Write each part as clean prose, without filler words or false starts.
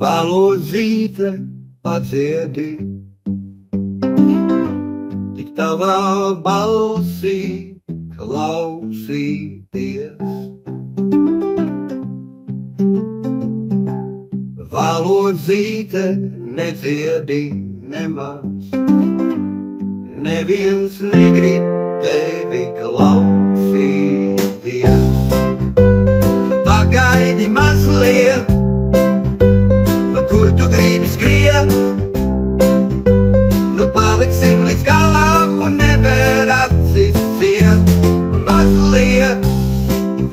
Valodzīte paciedi, tik tavā balsī klausīties. Valodzīte nedziedi nemaz, neviens negrib tevi klausīties. Pagaidi mazliet, kur tu gribi skriet, nu paliksim līdz galam un nevar acis ciet. Mazliet,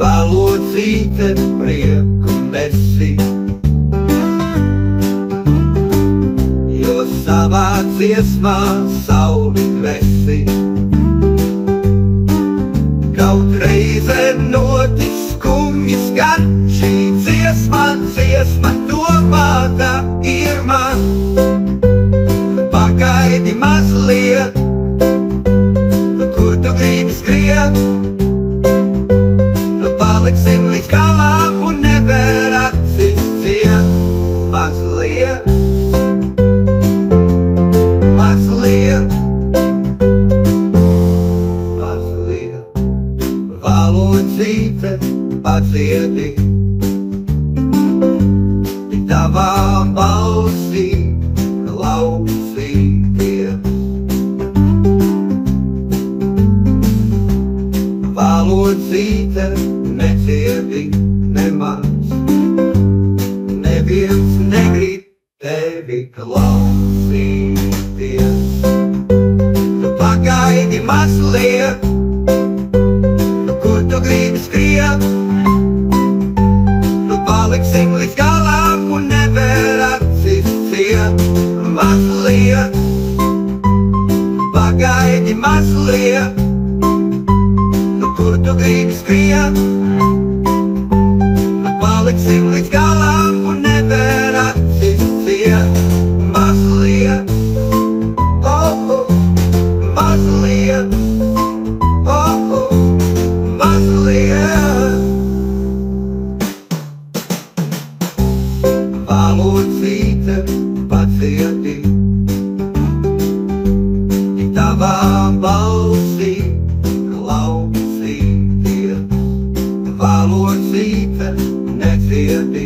valodzīte prieku nesi, jo savā dziesmā sauli dvesi. Kaut reize notis skumjas gan, šī dziesma domāta ir man. Pagaidi mazliet, kur tu gribi skriet, nu paliksim līdz galam un nevar acis ciet. Mazliet, mazliet, mazliet, valodzīte paciedi, tavā balsī klausīties. Valodzīte nedziedi nemaz, neviens negrib tevi klausīties. Tu pagaidi mazliet, kur tu gribi skriet, nu paliksim līdz galam un nevar acis ciet. Mazliet, pagaidi mazliet, nu kur tu gribi skriet, nu paliksim līdz galam un nevar acis ciet. Mazliet, oh, oh, mazliet, oh, oh, mazliet. Valodzīte paciedi, tik tavā balsī klausīties. Valodzīte nedziedi